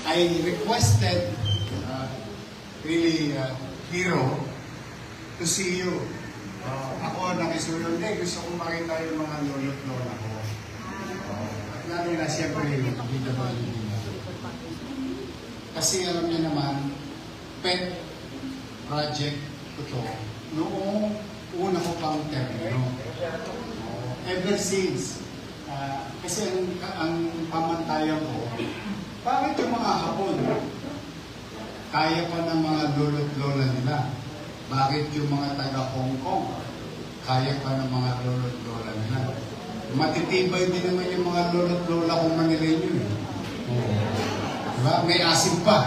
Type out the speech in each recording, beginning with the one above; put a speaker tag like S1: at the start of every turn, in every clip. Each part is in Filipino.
S1: I requested really Hero to see you. Ako nakisuyo, hindi, gusto kong makita yung mga lolo't lola ko. At lalo na siyempre yung PWD. Kasi alam niyo naman, pet project ko to noong una ko pang termino. Ever since, kasi ang pamantayan ko, bakit yung mga Hapon kaya pa ng mga lolo't lola nila? Bakit yung mga taga Hong Kong kaya pa ng mga lolo't lola nila? Matitibay din naman yung mga lolo't lola kung Manileño. Diba? May asim pa.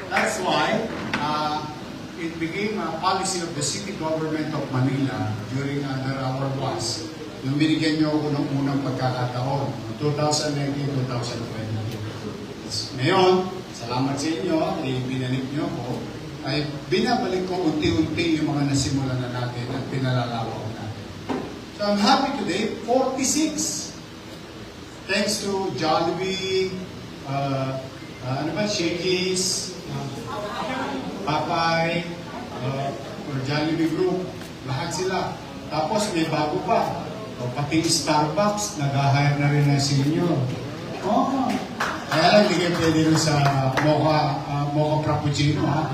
S1: That's why it became a policy of the city government of Manila during our WAS. Nung binigyan niyo ako ng unang pagkakataon, 2019-2020. Ngayon, salamat sa inyo, binalik niyo ako, ay binabalik ko unti-unti yung mga nasimulan na natin at pinalalawak natin. So I'm happy today, 46. Thanks to Jollibee, Shakey's, Papay, or Jollibee Group, lahat sila. Tapos may bago pa. Pati Starbucks, nag-hire na rin na senior. Kaya lang, hindi kayo pwede rin sa mocha frappuccino, ha?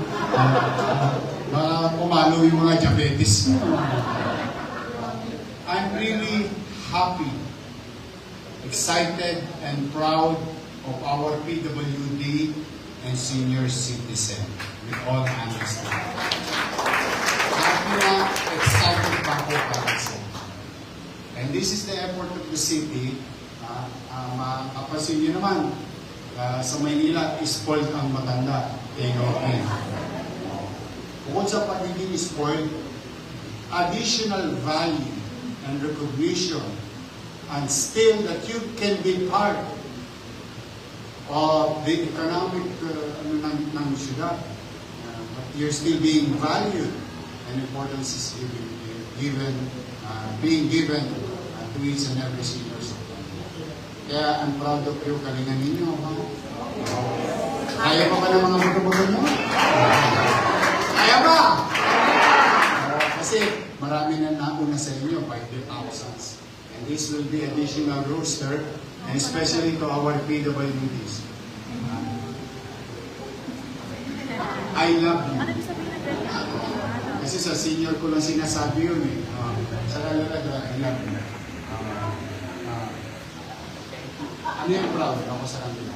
S1: Pumalo yung mga diabetes. I'm really happy, excited, and proud of our PWD and senior citizen with all honesty. Happy na, excited pa ako para sa inyo. And this is the effort of the city. Makapansin nyo naman, sa Maynila, spoiled ang matanda. Okay. Bukod sa pagiging spoiled, additional value and recognition and still that you can be part of the economic ng syudad. But you're still being valued and importance is being given to each and every senior citizen. Kaya I'm proud of you, kalingan ninyo. Kaya pa ba ng mga buto-buto nyo? Kaya ba? Kasi marami na nauna sa inyo by the thousands. And this will be additional roster, and especially to our PWDs. I love you. Kasi sa senior ko lang sinasabi yun eh. Sa kanila, I love you. Ano yung proud ako sa kanila?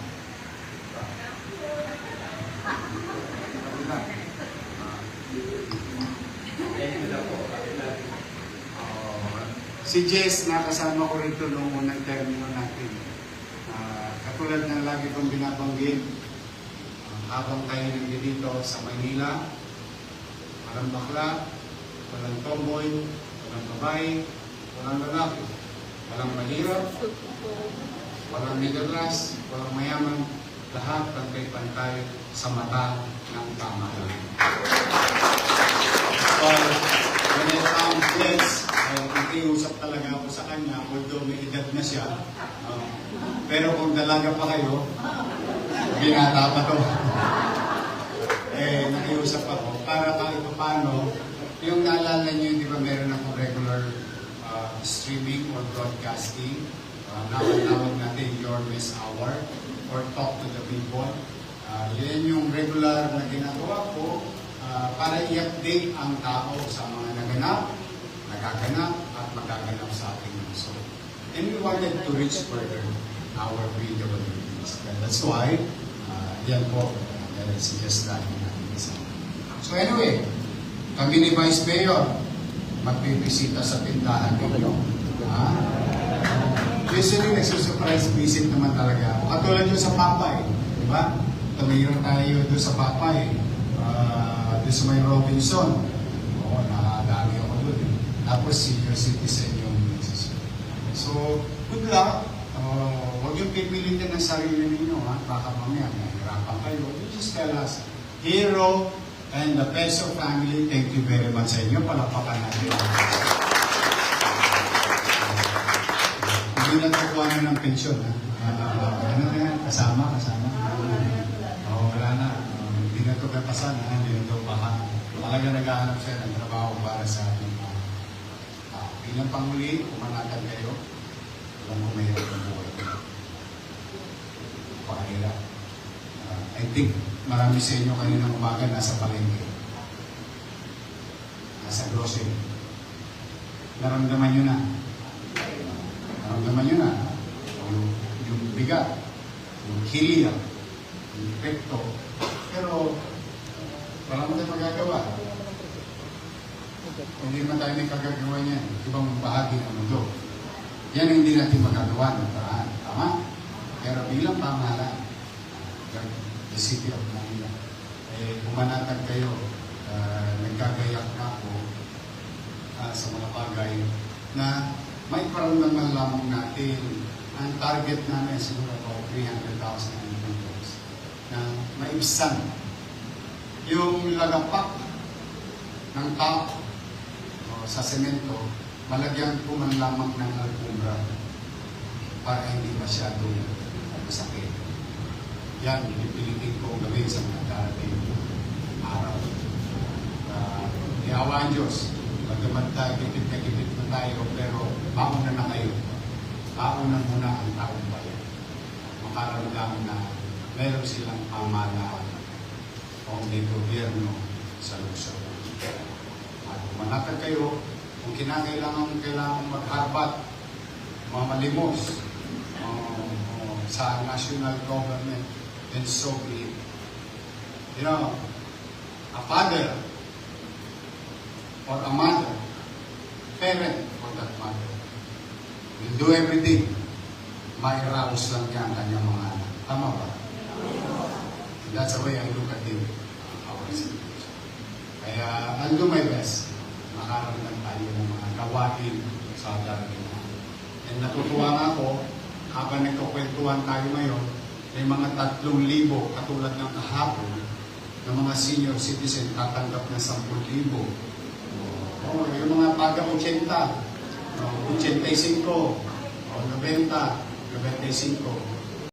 S1: Si Jess, nakasama ko rito noong unang termino natin. Katulad ng lagi kong binabanggit, habang tayo nandito sa Manila, walang bakla, walang tomboy, walang babae, walang lalaki, walang mahirap, walang middle class, walang mayaman, lahat pantay-pantay sa mata ng pamahalaan. So, when I found this, nakiusap talaga ako sa kanya, although may edad na siya. Pero kung dalaga pa kayo, binata pa to. Nakiusap ako para kahit paano, yung naalala niyo, di ba meron akong regular streaming or broadcasting. Nawag natin Your Best Hour or Talk to the People. Yan yung regular na ginagawa ko para i-update ang tao sa mga naganap, nagaganap, at magaganap sa ating mundo. And we wanted to reach further our PWDs. That's why, yan po, suggest natin natin isa. So anyway, kami ni Vice Mayor, magbibisita sa tindahan ninyo. Usually, nagsusurprise visit naman talaga ako. Katulad yun sa Papay, di ba? Tumayroon tayo doon sa Papay, doon sa may Robinson. Oo, nakadami ako doon. Tapos senior citizen yung nagsusunod. So, good luck. Huwag yung pipilitin ng sarili ninyo, ha? Baka mamaya, mahirapan kayo. You just tell us, Hero and the Peso family, thank you very much sa inyo. Palakpakan natin. Hindi na nakuha ng pensyon, ha? Ano na yan? Kasama. kalakasan, hindi na daw baha. Talaga naghahanap siya ng trabaho para sa ating bilang panghuli, umanatan kayo, alam ko mahirap ang buhay ko. Pakahirap. I think marami sa inyo kaninang umaga nasa palengke. Nasa grocery. Naramdaman nyo na. Naramdaman nyo na. Yung bigat, yung hilya, yung epekto. Pero wala mo tayo magagawa. Hindi naman tayo may kagagawa niyan. Ibang bahagi ng mundo. Yan ang hindi natin magagawa ng paraan. Tama? Pero bilang pamahalaan, the city of Manila, umanatag kayo, nagkagayak na ako sa mga bagay na may paramdaman lamang natin. Ang target namin siguro about 300,000 individuals na maibsan yung lagapak ng tao sa semento, malagyan ko man lamang ng alkumbra para hindi masyadong masakit. Yan, pipilitin ko gawin sa mga darating araw. Iawa ang Diyos, pagkaman tayo, gipit na tayo, pero mauna na kayo. Mauna muna ang taong bayan. Makaramdam na meron silang pamahalaan o may gobyerno sa Luzon. At manatag kayo, kung kailangan magharbat, mamalimos sa national government, then so be it. You know, a father or a mother, parent for that matter, will do everything. Mairaos lang niya ang kanyang mga anak. Tama ba? And that's the way I look at it, our situation. Kaya, I'll do my best. Makaramdam tayo ng mga gawain sa darating na. And natutuwa nga ako, habang nagkukwentuhan tayo ngayon, may mga 3,000 katulad ng kahapon ng mga senior citizen tatanggap ng 10,000. Yung mga paga 80, 85, 90, 95,